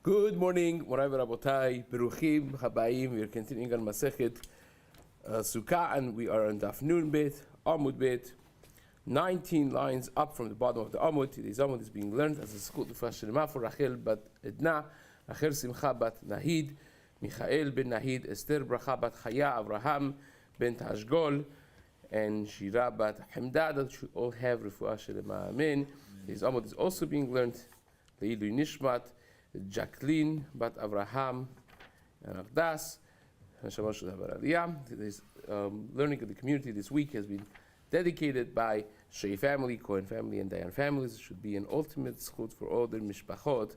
Good morning, Morai Rabotai, Beruchim, Habayim. We are continuing on Masechet Succah, and we are on Daf Nun Bet, Amud Bet, 19 lines up from the bottom of the Amud. Today's Amud is being learned as a school to Fashlema for Rachel bat Edna, Rachel Simcha bat Nahid, Michael ben Nahid, Esther Bracha bat Chaya, Avraham ben Tashgol, and Shira bat Hamdad. That should all have Refuah Shelema. Amen. Today's Amud is also being learned. Le'ilu Nishmat, Jacqueline bat Avraham and Ardas. This learning of the community this week has been dedicated by Shei family, Cohen family, and Dayan families. It should be an ultimate schut for all their mishpachot.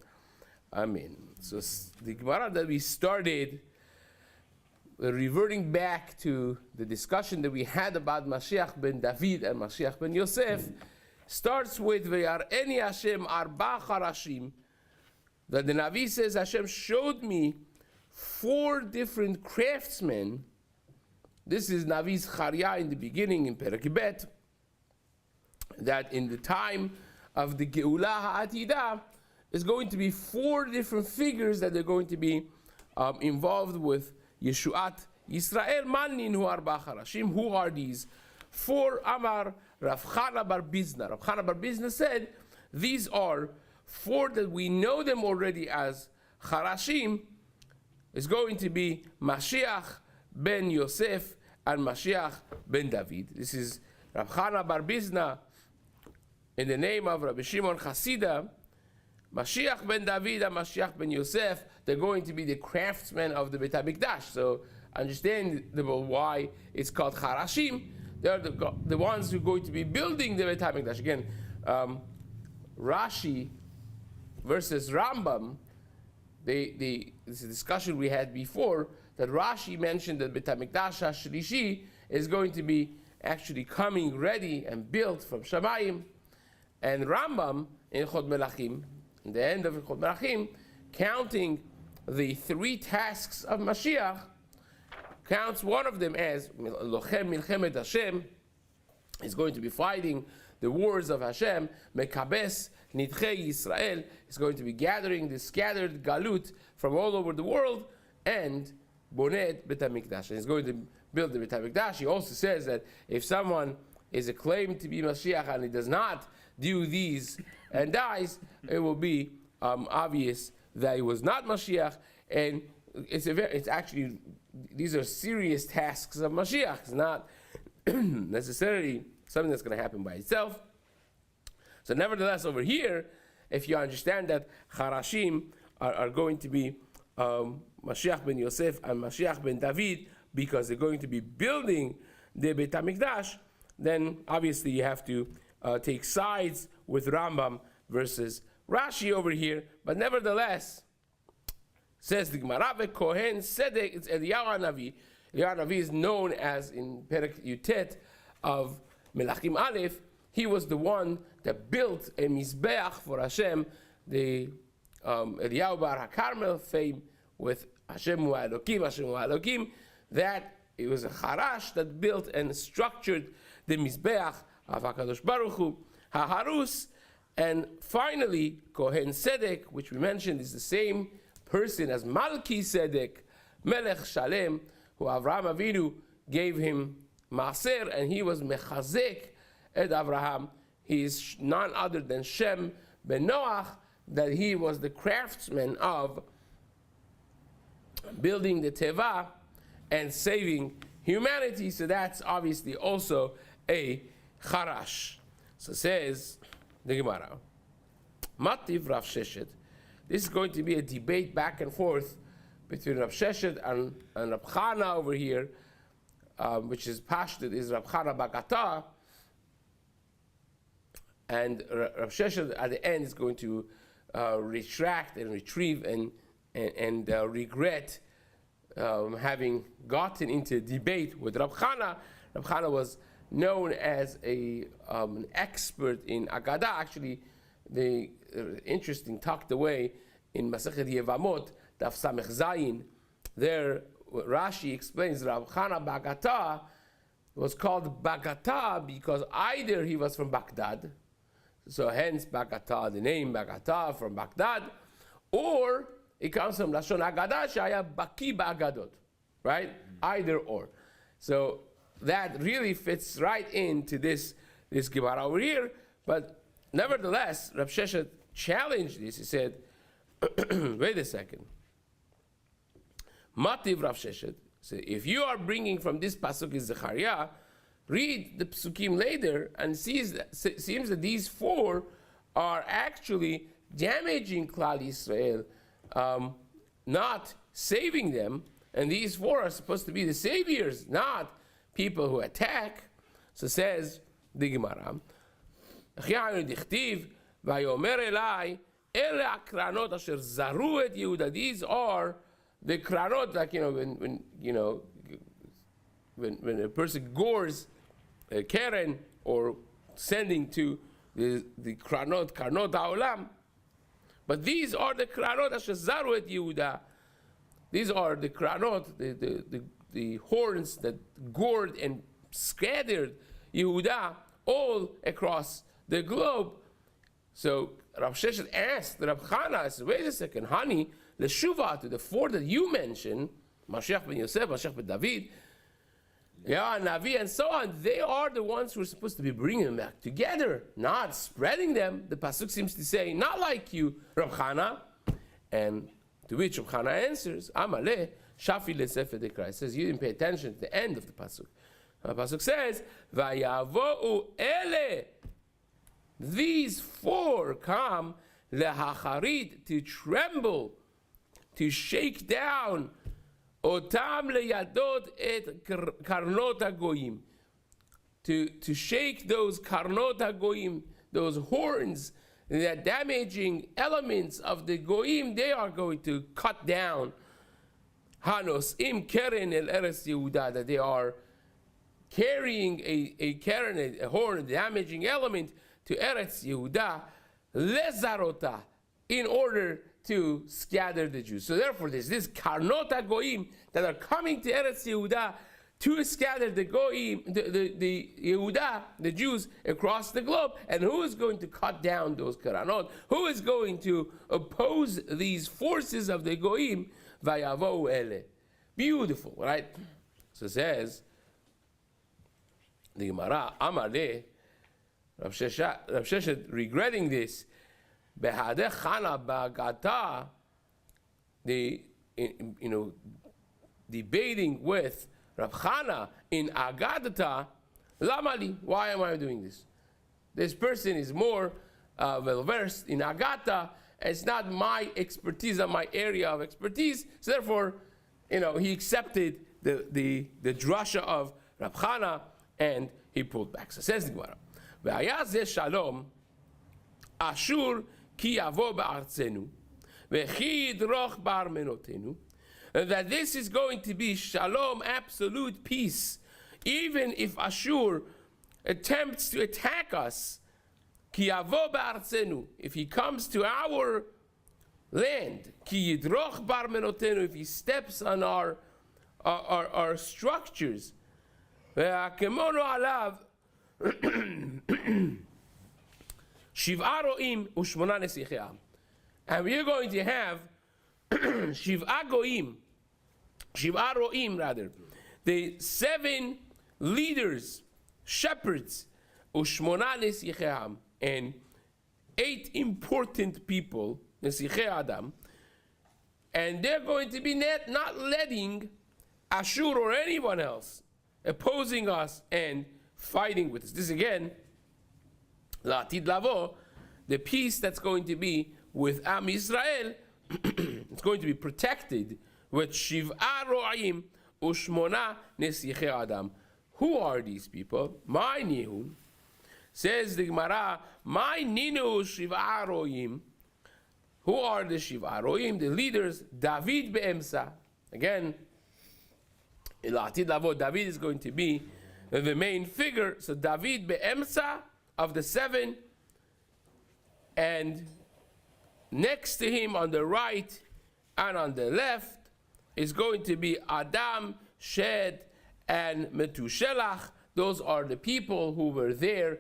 Amen. So the Gemara that we started, reverting back to the discussion that we had about Mashiach ben David and Mashiach ben Yosef, starts with Ve'ar'eni Hashem arba charashim. That the Navi says Hashem showed me 4 different craftsmen. This is Navi's Charya in the beginning in Perek Bet, that in the time of the Geula Ha'atida is going to be 4 different figures that are going to be involved with Yeshuat Yisrael. Manin hu arba charashim. Who are these 4? Amar Rav Chana bar Bizna. Rav Chana bar Bizna said these are 4 that we know them already as Charashim. Is going to be Mashiach ben Yosef and Mashiach ben David. This is Rav Chana bar Bizna in the name of Rabbi Shimon Chasida. Mashiach ben David and Mashiach ben Yosef, they're going to be the craftsmen of the Beit HaMikdash. So understandable why it's called Charashim. They're the ones who are going to be building the Beit HaMikdash. Again, Rashi versus Rambam, this is a discussion we had before, that Rashi mentioned that Beit HaMikdash HaShlishi is going to be actually coming ready and built from Shamayim. And Rambam in Chod Melachim, in the end of Chod Melachim, counting the 3 tasks of Mashiach, counts one of them as Lochem Milchemet Hashem. He's going to be fighting the wars of Hashem. Mekabes Nidchei Yisrael is going to be gathering the scattered galut from all over the world, and Bonet Bet HaMikdash. And he's going to build the Bet HaMikdash. He also says that if someone is acclaimed to be Mashiach and he does not do these and dies, it will be obvious that he was not Mashiach. And it's actually, these are serious tasks of Mashiach. It's not necessarily something that's going to happen by itself. So nevertheless, over here, if you understand that Charashim are going to be Mashiach ben Yosef and Mashiach ben David, because they're going to be building the Beit HaMikdash, then obviously you have to take sides with Rambam versus Rashi over here. But nevertheless, says the Gemara, Kohen Sedek, it's Eliyahu Hanavi. Eliyahu Hanavi is known as, in Perek Yutet of Melachim Aleph, he was the one that built a Mizbeach for Hashem, the Eliyahu Bar HaKarmel fame with Hashem Hu Elokim, Hashem Hu Elokim, that it was a Charash that built and structured the Mizbeach of HaKadosh Baruch Hu, HaHarus. And finally, Kohen Sedek, which we mentioned is the same person as Malki Sedek, Melech Shalem, who Avraham Avinu gave him Maaser, and he was Mechazek Ed Avraham. He is none other than Shem ben Noach, that he was the craftsman of building the Teva and saving humanity. So that's obviously also a Charash. So says the Gemara, Mativ Rav Sheshet. This is going to be a debate back and forth between Rav Sheshet and Rav Chana over here, which is Pashtet, is Rav Chana Bagata. And Rav Sheshet at the end is going to retract and retrieve and regret having gotten into a debate with Rav Chana. Rav Chana was known as an expert in Agada. Actually, the interesting tucked away in Masechet Yevamot, Daf Samech Zayin. There, Rashi explains Rav Chana Bagata was called Bagata because either he was from Baghdad, so hence Bagata, the name Bagata from Baghdad, or it comes from Lashon Agada, Shaya Baki Ba'agadot, right? Either or. So that really fits right into this Gemara over here. But nevertheless, Rav Sheshet challenged this. He said, wait a second. Mativ Rav Sheshet. So if you are bringing from this pasuk in Zechariah, read the psukim later and seems that these four are actually damaging Klal Yisrael, not saving them. And these four are supposed to be the saviors, not people who attack. So says the Gemara, these are the kranot, like, when a person gores a keren or sending to the karnot ha'olam. But these are the kranot asher zaru et Yehuda. These are the kranot, the horns that gored and scattered Yehuda all across the globe. So Rav Sheshet asked Rab Chana, I said, wait a second, honey, Leshuva, to the four that you mentioned, Mashiach ben Yosef, Mashiach ben David, Navi, and so on, they are the ones who are supposed to be bringing them back together, not spreading them. The pasuk seems to say, not like you, Rab Chana. And to which Rab Chana answers, Amaleh, Shafi leSefer Dekra. It says, you didn't pay attention to the end of the pasuk. The pasuk says, Vayavo'u ele. These four come lehacharit, to tremble, to shake down, otam leyadot et karnot hagoyim, to shake those karnot hagoyim, those horns, the damaging elements of the goyim. They are going to cut down. Hanos im keren el eretz Yehuda, that they are carrying a keren, a horn, a damaging element to Eretz Yehuda, lezarota, in order to scatter the Jews. So therefore, there's this karnot hagoyim that are coming to Eretz Yehuda to scatter the goyim, the Yehuda, the Jews across the globe. And who is going to cut down those karanot? Who is going to oppose these forces of the goyim? Vayavo ele. Beautiful, right? So it says the Gemara, Amaleh, Rav Sheshet regretting this, Behadeh Chana Ba'agata, debating with Rav Chana in Agadata, Lamali, why am I doing this? This person is more well versed in Agata, and it's not my expertise, not my area of expertise. So therefore, he accepted the drasha of Rav Chana, and he pulled back. So says the Gemara, והיה זה שלום, אשור כי יבוא בארצנו, וכי ידרוך בארמנותינו, that this is going to be shalom, absolute peace, even if Ashur attempts to attack us, כי יבוא בארצנו, if he comes to our land, כי ידרוך בארמנותינו, if he steps on our structures, והכמונו עליו, Shiv'a ro'im u'shmona nesichei am. And we are going to have Shiv'a ro'im rather, the 7 leaders, shepherds, u'shmona nesichei am, and 8 important people, nesichei adam, and they're going to be not letting Ashur or anyone else opposing us and fighting with us. This again, La'atid lavo, the peace that's going to be with Am Yisrael, it's going to be protected with Shiv'a ro'im u'shmona nesichei adam. Who are these people? My nihun, says the Gemara, my ninu Shiv'a ro'im. Who are the Shiv'a ro'im? The leaders, David be'emsa. Again, La'atid lavo, David is going to be the main figure. So David be'emsa of the 7, and next to him on the right and on the left is going to be Adam, Shed, and Metushelach. Those are the people who were there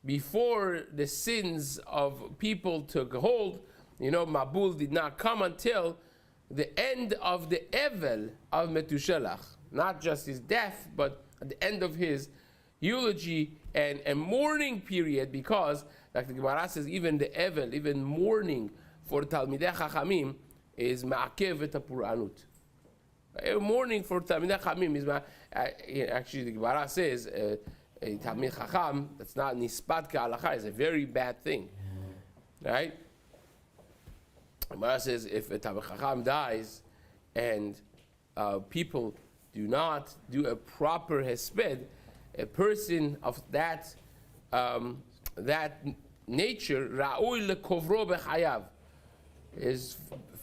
before the sins of people took hold. Mabul did not come until the end of the Evel of Metushelach. Not just his death, but at the end of his eulogy and mourning period, because, like the Gemara says, even the Evel, even mourning for Talmidei Chachamim is ma'akev et ha'puranut. Mourning for Talmidei Chachamim is actually the Gemara says a Talmid Chacham that's not nispat ka'alacha is a very bad thing, right? The Gemara says if a Talmid Chacham dies and people do not do a proper hesped, a person of that nature, ra'ui lekovro b'chayav, is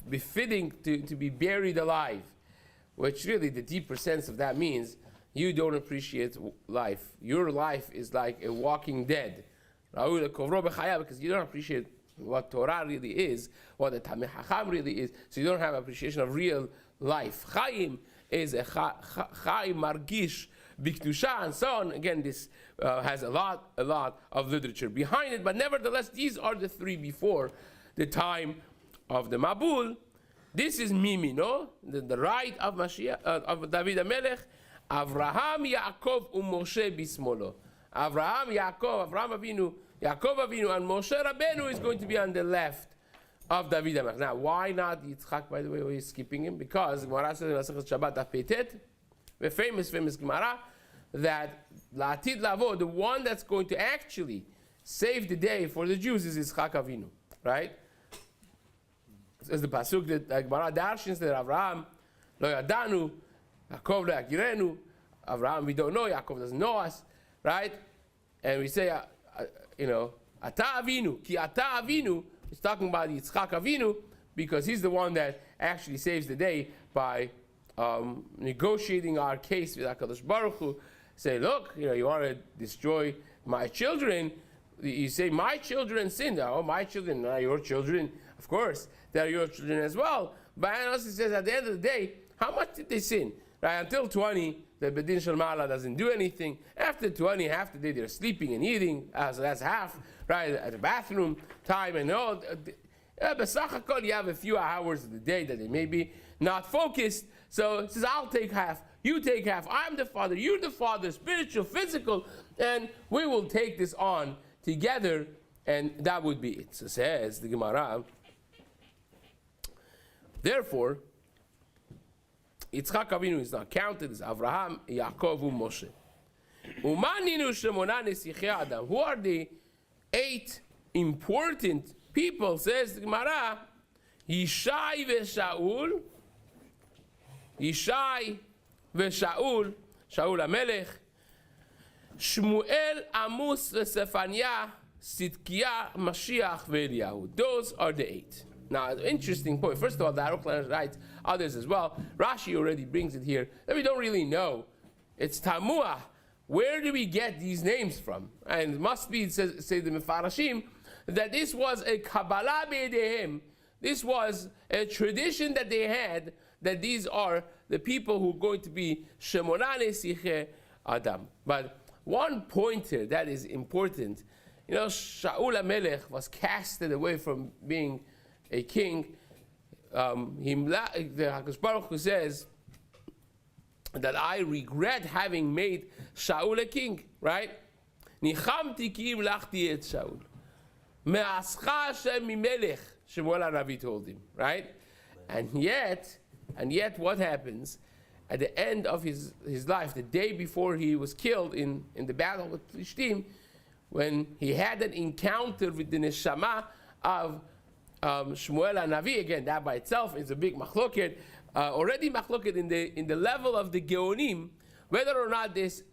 befitting to be buried alive, which really the deeper sense of that means you don't appreciate life. Your life is like a walking dead. Ra'ui lekovro b'chayav, because you don't appreciate what Torah really is, what the Talmid Chacham really is, so you don't have appreciation of real life. Chaim is a chaim margish bikdusha and so on. Again, this has a lot of literature behind it, but nevertheless, these are the three before the time of the Mabul. This is Mimi, no? The right of Mashiach, of David HaMelech, Avraham, Yaakov, Moshe bismolo. Avraham, Yaakov, Avraham Avinu, Yaakov Avinu, and Moshe Rabbeinu is going to be on the left of David HaMelech. Now, why not Yitzchak, by the way, we're skipping him? Because Gemara says in Masechet Shabbat Daf Peitet, the famous Gemara, that La'atid Lavo, the one that's going to actually save the day for the Jews is Yitzchak Avinu, right? As the pasuk that Gemara darshins that Avraham lo yadanu, Yaakov lo yakirenu, Avraham we don't know, Yaakov doesn't know us, right? And we say, Ata Avinu, ki Ata Avinu. He's talking about Yitzchak Avinu because he's the one that actually saves the day by negotiating our case with HaKadosh Baruch Hu. Say, look, you want to destroy my children. You say, my children sinned. Oh, my children, not your children. Of course, they're your children as well. But he also says, at the end of the day, how much did they sin? Right? Until 20, the Bedin Shel Ma'ala doesn't do anything. After 20, half the day they're sleeping and eating. So that's half, right? At the bathroom time and all. B'sach you have a few hours of the day that they may be not focused. So it says, I'll take half, you take half. I'm the father, you're the father, spiritual, physical, and we will take this on together, and that would be it. So says the Gemara. Therefore, Yitzchak Avinu is not counted as Avraham, Yaakov, and Moshe. Who are the 8 important people? Says the Gemara, Yishai v'Shaul, Shaul HaMelech, Shmuel, Amos, Zephaniah, Sidkiah, Mashiach, ve'Eliyahu. Those are the 8. Now, interesting point. First of all, the Aruch writes others as well. Rashi already brings it here that we don't really know. It's Tamuah. Where do we get these names from? And it must be, say the Mefarashim, that this was a Kabbalah be'edehem. This was a tradition that they had, that these are the people who are going to be Shemona Nesiche Adam. But one pointer that is important, Shaul HaMelech was casted away from being a king. The HaKadosh Baruch Hu says that I regret having made Shaul a king, right? Nichamti ki imlachti et Shaul. Me'ascha Hashem mimelech, Shemuel HaNavi told him, right? And yet what happens? At the end of his life, the day before he was killed in the battle with Plishtim, when he had an encounter with the neshama of Shmuel HaNavi, again, that by itself is a big machloket, already machloket in the level of the Geonim, whether or not this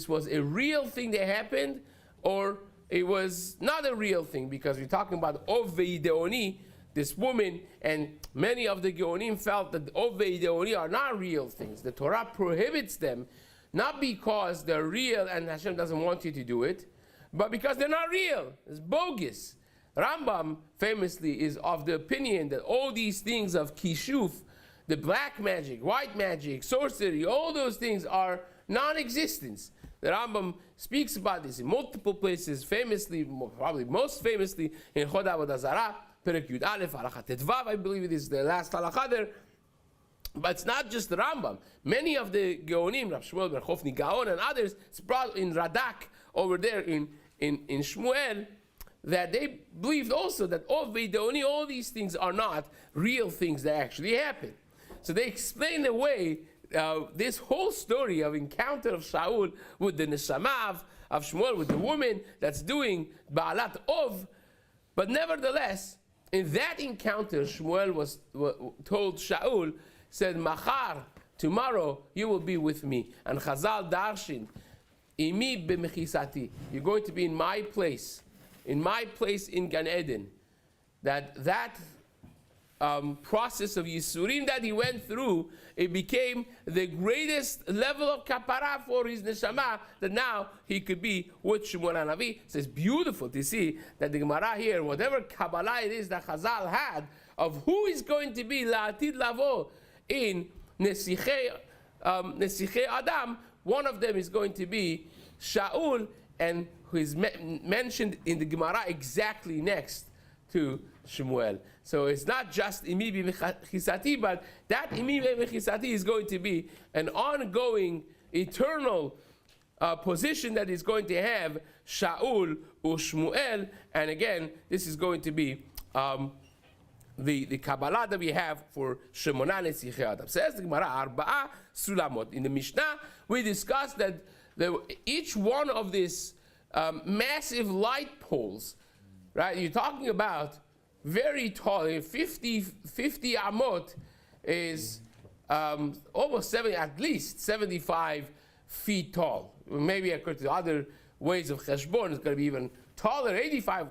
was a real thing that happened, or it was not a real thing, because we're talking about Ovei Deoni, this woman, and many of the Geonim felt that Ovei Deoni are not real things. The Torah prohibits them, not because they're real and Hashem doesn't want you to do it, but because they're not real. It's bogus. Rambam famously is of the opinion that all these things of Kishuf, the black magic, white magic, sorcery, all those things are non-existence. The Rambam speaks about this in multiple places, famously, probably most famously, in Chod Avodah Zarah, Perek Yud Aleph, Halakha Tetvav, I believe it is the last halakha there, But it's not just the Rambam. Many of the Geonim, Rav Shmuel ben Chofni Gaon and others, it's brought in Radak over there in Shmuel, that they believed also that all these things are not real things that actually happen. So they explain away this whole story of encounter of Shaul with the Neshama of Shmuel, with the woman that's doing Ba'alat Ov. But nevertheless, in that encounter, Shmuel was told Shaul, said, Machar, tomorrow you will be with me. And Chazal Darshin, Imi b'mechisati, you're going to be in my place in Gan Eden. That process of Yisurim that he went through, it became the greatest level of kapara for his neshama, that now he could be with Shmuel HaNavi. So it's beautiful to see that the Gemara here, whatever Kabbalah it is that Chazal had, of who is going to be La'atid Lavo in Nesichei Adam, one of them is going to be Shaul, and who is mentioned in the Gemara exactly next to Shmuel. So it's not just Imi b'mechisati, but that Imi b'mechisati is going to be an ongoing, eternal position that is going to have Shaul or Shmuel. And again, this is going to be the Kabbalah that we have for Shemona Nesichei Adam. Says the Gemara, Arba'a Sulamot. In the Mishnah, we discussed that each one of these massive light poles, right? You're talking about very tall. 50 amot is almost at least 75 feet tall. Maybe according to other ways of cheshbon, it's going to be even taller, 85,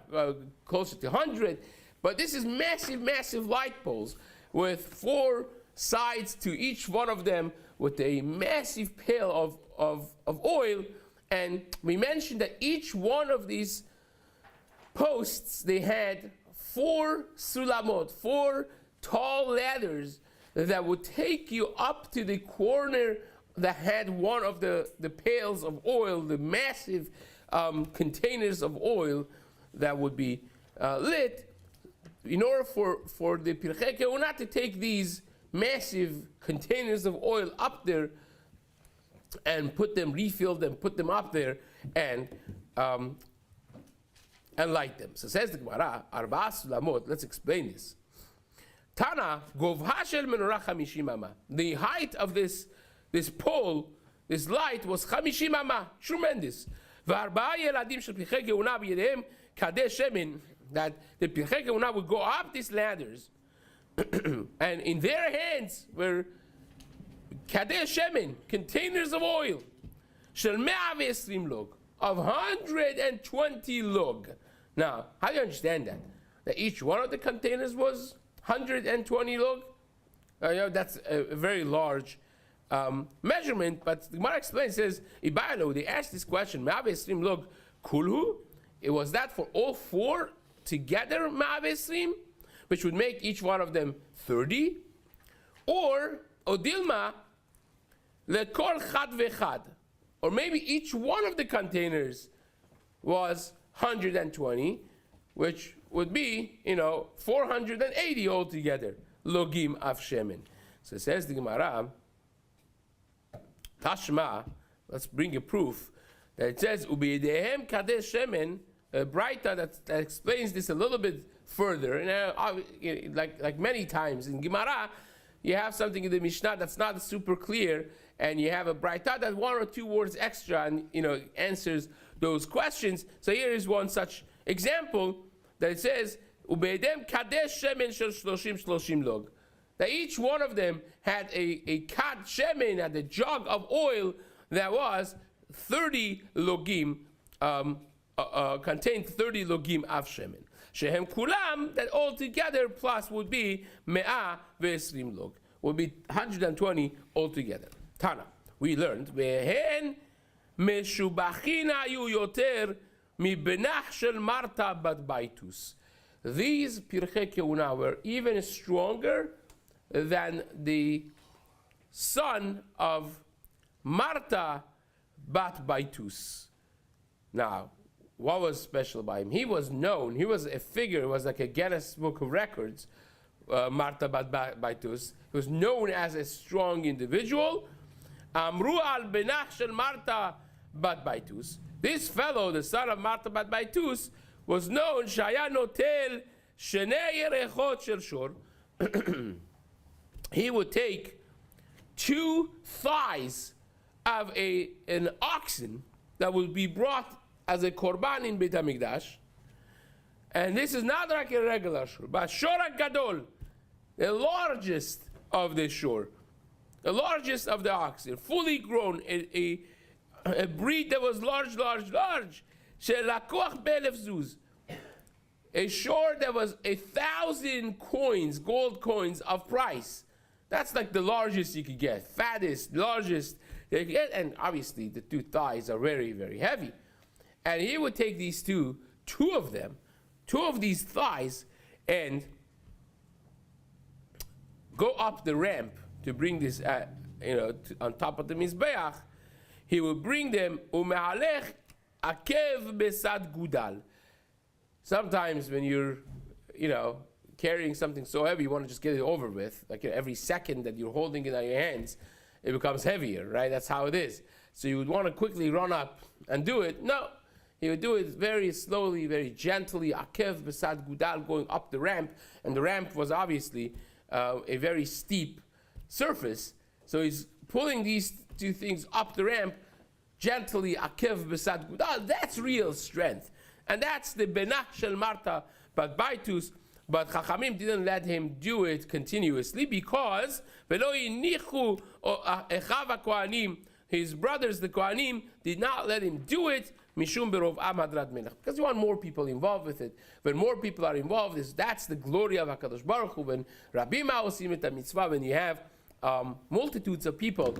closer to 100. But this is massive light poles with 4 sides to each one of them, with a massive pail of oil. And we mentioned that each one of these posts, they had 4 sulamot, 4 tall ladders that would take you up to the corner that had one of the pails of oil, the massive containers of oil that would be lit, in order for the Pirchei Kehunah to take these massive containers of oil up there and refill them, put them up there, and light them. So says the Gemara, Arba'a Sulamot, let's explain this. Tana, Govha shel menorah 50 ama. The height of this pole, this light, was 50 ama, tremendous. V'arba'a yeladim shel Pirchei Kehunah b'yedehem kadeh shemen, that the Pirchei Kehunah would go up these ladders, and in their hands were kadeh shemen, containers of oil, shel 120 log, of 120 log. Now, how do you understand that? That each one of the containers was 120 log? That's a very large measurement, but the Gemara explains, says, Ibayalo, they asked this question, 120 log kulhu? It was that for all 4 together, 120, which would make each one of them 30? Or, Odilma, lekol chad vechad, or maybe each one of the containers was 120, which would be, 480 altogether. Logim av shemen. So it says the Gemara, Tashma, let's bring a proof, that it says, Ubiyedehem kadeh shemen, a Braita that explains this a little bit further. And like many times in Gemara, you have something in the Mishnah that's not super clear, and you have a Braita that 1 or 2 words extra, and answers those questions. So here is one such example that it says, "Ubeidem kadesh shemen shel 30 log." That each one of them had a kad shemen, had a jug of oil that was 30 logim, contained 30 logim av shemen. Shehem kulam, that all together plus would be 120 log, would be 120 altogether. Tana, we learned, vehen meshubachin hayu yoter mibenach shel Marta bat Baitus. These Pirchei Kehunah were even stronger than the son of Marta bat Baitus. Now, what was special about him? He was known, he was a figure, it was like a Guinness Book of Records, Marta bat Baitus. He was known as a strong individual. Amru al benach shel Marta bat Baitus. This fellow, the son of Marta bat Baitus, was known Shaya notel shenei yerechot shel shor. He would take 2 thighs of an oxen that would be brought as a korban in Beit HaMikdash. And this is not like a regular shor, but shora gadol, the largest of the shor, the largest of the oxen, fully grown, a breed that was large. Shelakoach be'elef zuz, a shor that was 1,000 coins, gold coins of price. That's like the largest you could get, fattest, largest they could get. And obviously the 2 thighs are very, very heavy. And he would take these two of them, 2 of these thighs, and go up the ramp to bring this, on top of the Mizbeach. He would bring them, umehalech akev besad gudal. Sometimes when you're, carrying something so heavy, you want to just get it over with. Like every second that you're holding it on your hands, it becomes heavier, right? That's how it is. So you would want to quickly run up and do it. No, he would do it very slowly, very gently. Akev besad gudal, going up the ramp, and the ramp was obviously a very steep surface. So he's pulling these 2 things up the ramp gently. Akev besad gudal. That's real strength, and that's the benach shel Marta bat Baitus. But Chachamim didn't let him do it continuously because his brothers, the Kohanim, did not let him do it. Mishum berov am hadrat melech, because you want more people involved with it. When more people are involved, that's the glory of HaKadosh Baruch Hu. When Rabbi Ma'osim et mitzvah, when you have multitudes of people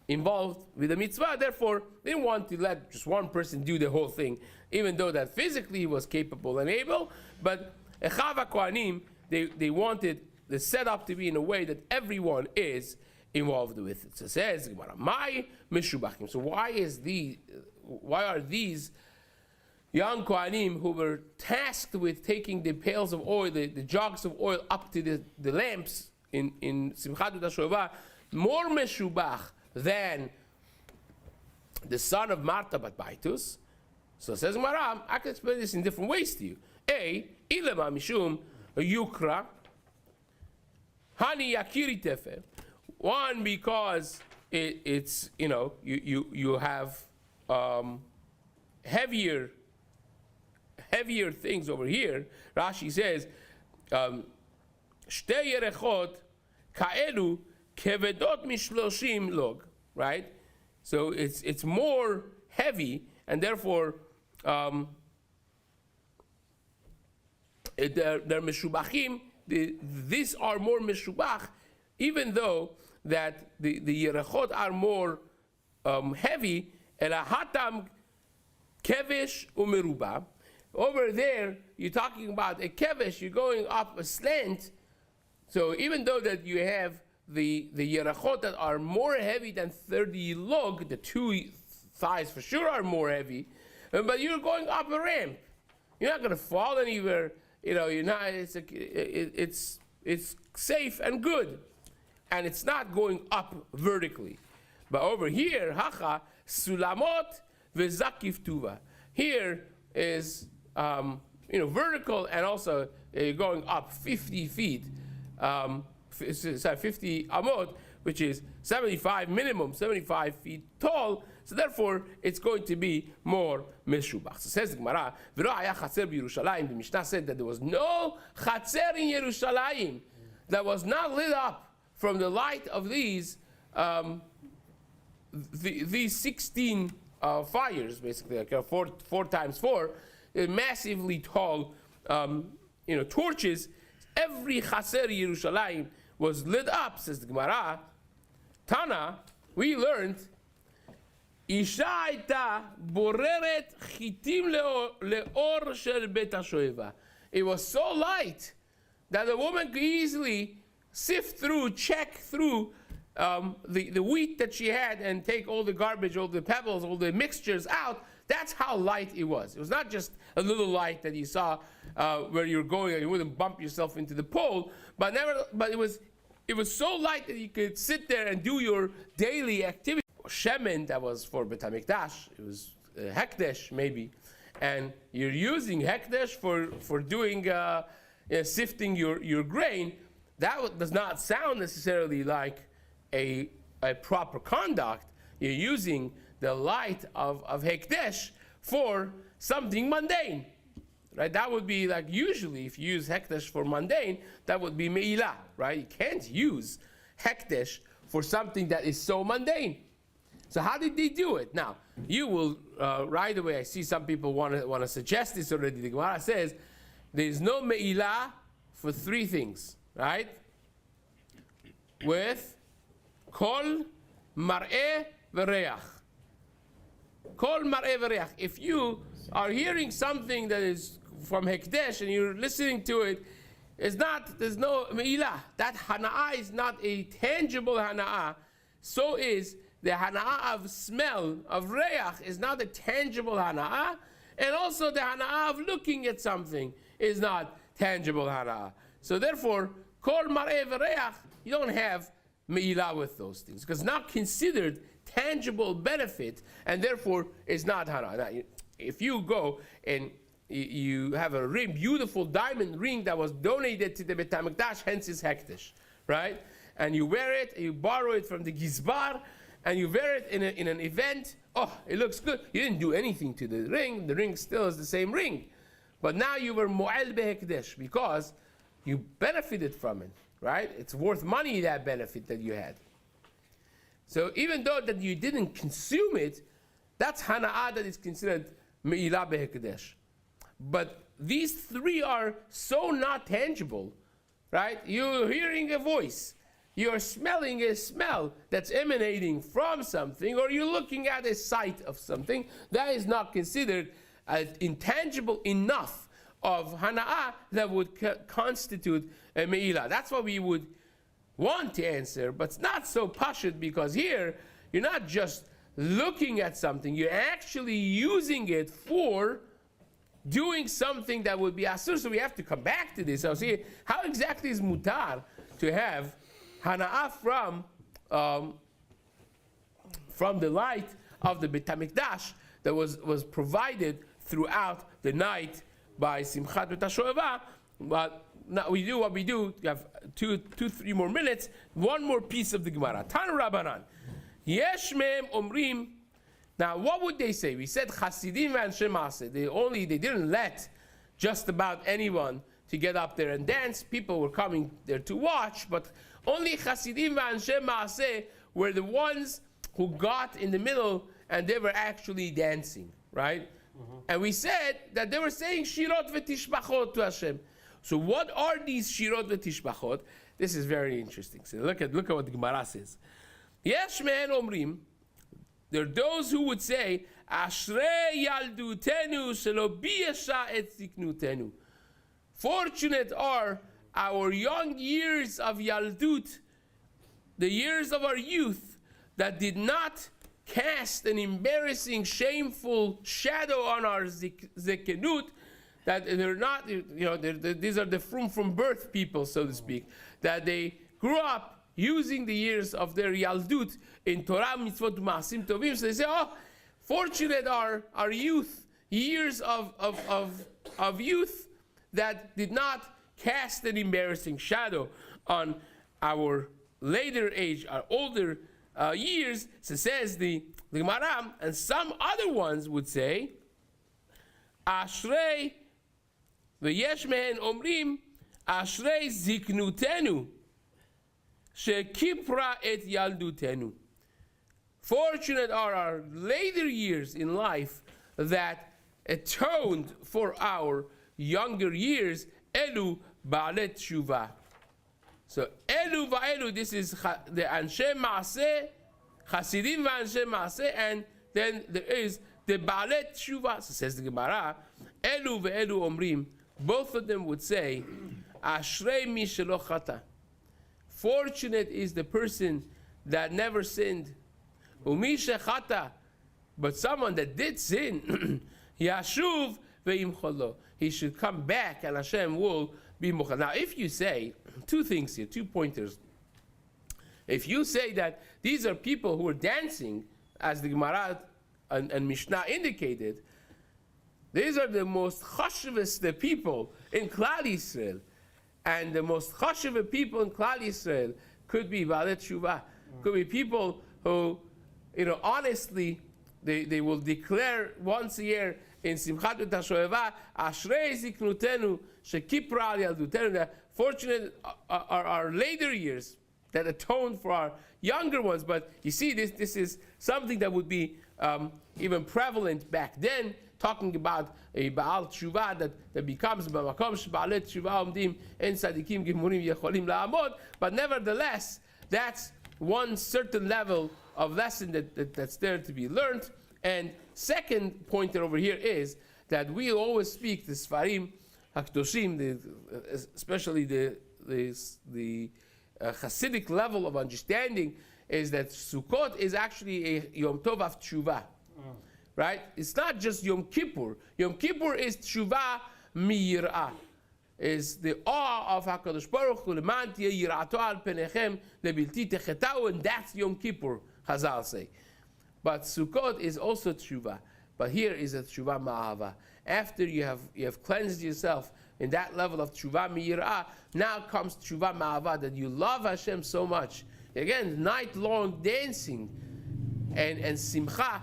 involved with the mitzvah, therefore they didn't want to let just one person do the whole thing, even though that physically he was capable and able. But Echav HaKohanim, they wanted the setup to be in a way that everyone is involved with it. So it says, my meshubachim. So why are these young Kohanim who were tasked with taking the pails of oil, the jugs of oil up to the lamps in Simchat Shuvah, more meshubach than the son of Marta bat Baitus? So it says, Maram, I can explain this in different ways to you. Ilema mishum yukra hani yakiri tefer. One, because it's you have heavier things over here. Rashi says shte yerechot kaelu kevedot mishloshim log. Right, so it's more heavy, and therefore they're meshubachim. These are more meshubach, even though that the yerechot are more heavy. Elahatam kevesh umeruba. Over there, you're talking about a kevesh. You're going up a slant. So even though that you have the yerechot that are more heavy than 30 log, the 2 thighs for sure are more heavy, but you're going up a ramp. You're not going to fall anywhere. You're not. It's safe and good, and it's not going up vertically. But over here, hacha sulamot vezakif tuva. Here is vertical, and also going up 50 feet. 50 amot, which is 75 minimum, 75 feet tall. So therefore, it's going to be more meshubach. So says the Gemara, "V'lo haya chatzer b'Yerushalayim." The Mishnah said that there was no chatzer in Yerushalayim that was not lit up from the light of these 16 fires, basically, like 4 times 4, massively tall, torches. Every chatzer Yerushalayim was lit up. Says the Gemara, Tana, we learned. Isha הייתה בוררת חיטים לאור של בית השואבה. It was so light that the woman could easily sift through, check through the wheat that she had and take all the garbage, all the pebbles, all the mixtures out. That's how light it was. It was not just a little light that you saw where you're going, and you wouldn't bump yourself into the pole. But it was so light that you could sit there and do your daily activity. Shemen, that was for Bet HaMikdash. It was hekdesh maybe, and you're using hekdesh for doing sifting your grain. That does not sound necessarily like a proper conduct. You're using the light of hekdesh for something mundane, right? That would be like, usually if you use hekdesh for mundane, that would be me'ilah, right? You can't use hekdesh for something that is so mundane. So how did they do it? Now, you will right away, I see some people want to suggest this already. The Gemara says there is no me'ilah for three things, right? With kol mar'eh v'reach. Kol mar'eh v'reach. If you are hearing something that is from Hekdesh and you're listening to it, there's no me'ilah. That hana'ah is not a tangible hana'ah. So is the hana'ah of smell, of reach, is not a tangible hana'ah. And also the hana'ah of looking at something is not tangible hana'ah. So therefore, kol mar'eh v'reach, you don't have me'ilah with those things, because it's not considered tangible benefit, and therefore it's not hana'ah. Now, if you go and you have a ring, beautiful diamond ring that was donated to the Bet HaMikdash, hence it's hekdesh, right? And you wear it, you borrow it from the gizbar, and you wear it in an event. Oh, it looks good. You didn't do anything to the ring still is the same ring. But now you were mu'al behekdesh, because you benefited from it, right? It's worth money, that benefit that you had. So even though that you didn't consume it, that's hana'ah that is considered me'ilah behekdesh. But these three are so not tangible, right? You're hearing a voice, you're smelling a smell that's emanating from something, or you're looking at a sight of something that is not considered as intangible enough of hana'ah that would constitute a me'ilah. That's what we would want to answer, but it's not so pashut, because here you're not just looking at something, you're actually using it for doing something that would be asur. So we have to come back to this. So see, how exactly is mutar to have hana'ah from the light of the Bet HaMikdash that was provided throughout the night by Simchat Beit HaShoeva? But now we do what we do. We have 3 more minutes. One more piece of the Gemara. Tan Rabbanan. Yesh mehem omrim. Now, what would they say? We said Chasidim v'anshe Maaseh. They didn't let just about anyone to get up there and dance. People were coming there to watch, but only Chasidim v'anshe Maaseh were the ones who got in the middle and they were actually dancing, right? Mm-hmm. And we said that they were saying Shirot v'tishbachot to Hashem. So what are these Shirot v'tishbachot? This is very interesting. So look at what the Gemara says. Yesh mehem omrim. There are those who would say, Ashrei yaldutenu shelo biyasha et ziknutenu. Fortunate are our young years of yaldut, the years of our youth, that did not cast an embarrassing, shameful shadow on our zekenut, that they're not, these are the from birth people, so to speak, that they grew up using the years of their yaldut in Torah, mitzvot, ma'asim tovim. So they say, oh, fortunate are our youth, years of youth that did not cast an embarrassing shadow on our later age, our older years. So says the Gemara, and some other ones would say, Ashrei v'yesh mehem omrim, Ashrei ziknutenu, shekipra et yaldutenu. Fortunate are our later years in life that atoned for our younger years. Elu ba'alet tshuva. So elu va'elu, this is the anshe maaseh, chasidim v'anshe maaseh, and then there is the ba'alet tshuva. So says the Gemara, elu va'elu omrim. Both of them would say, ashrei mi shelo chata. Fortunate is the person that never sinned. Umi shechata, but someone that did sin, yashuv ve'imcholo. He should come back, and Hashem will be mochel. Now, if you say, two things here, 2 pointers. If you say that these are people who are dancing, as the Gemara and Mishnah indicated, these are the most chashuvest people in Klal Yisrael. And the most chashuv people in Klal Yisrael could be Baalei Tshuva. Could be people who, honestly, they will declare once a year in Simchat U'Tashoeva, Ashrei Ziknutenu, Shekipra Al Yaldutenu, that fortunate are our later years that atone for our younger ones. But you see, this is something that would be even prevalent back then, talking about a Baal Tshuva that becomes B'makom Sh'Baalei Tshuva Omdim En Tzadikim Gemurim Yecholim La'amod. But nevertheless, that's one certain level of lesson that's there to be learned. And second pointer over here is that we always speak the Sfarim HaKdoshim, especially the Hasidic level of understanding, is that Sukkot is actually a Yom Tov of Tshuva. Right? It's not just Yom Kippur. Yom Kippur is Tshuva Mi'yirah. Is the awe of HaKadosh Baruch Hu, Leman Tiyeh Yira'ato al Penechem Lebilti Techetau, and that's Yom Kippur, Chazal say. But Sukkot is also Tshuva. But here is a Tshuva Ma'ava. After you have cleansed yourself in that level of Tshuva Mi'yirah, now comes Tshuva Ma'ava, that you love Hashem so much. Again, night-long dancing and Simcha,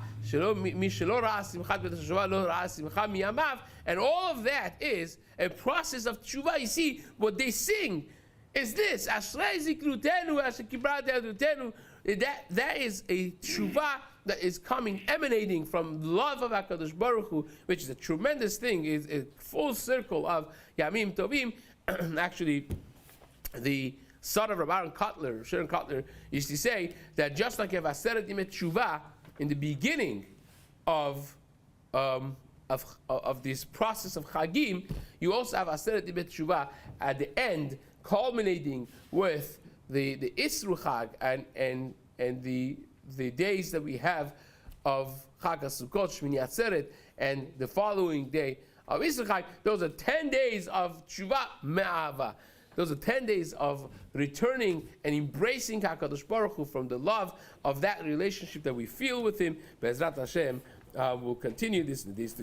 and all of that is a process of Tshuva. You see, what they sing is this: Ashrei Ziknutenu, Asher Kibrat Yadutenu. That is a Tshuva that is emanating from love of HaKadosh Baruch Hu, which is a tremendous thing. Is a full circle of Yamim Tovim. Actually, the son of Rabbi Kotler, Sharon Kotler, used to say that just like you have Aseret Yimei Tshuva in the beginning of this process of Chagim, you also have Aseret Yimei Tshuva at the end, culminating with the Isru Chag and the days that we have of Chag HaSukkot, Shmini Atzeret, and the following day of Isru Chag. Those are 10 days of Tshuva Me'ava. Those are 10 days of returning and embracing HaKadosh Baruch Hu from the love of that relationship that we feel with Him. Be'ezrat Hashem, we'll continue this in these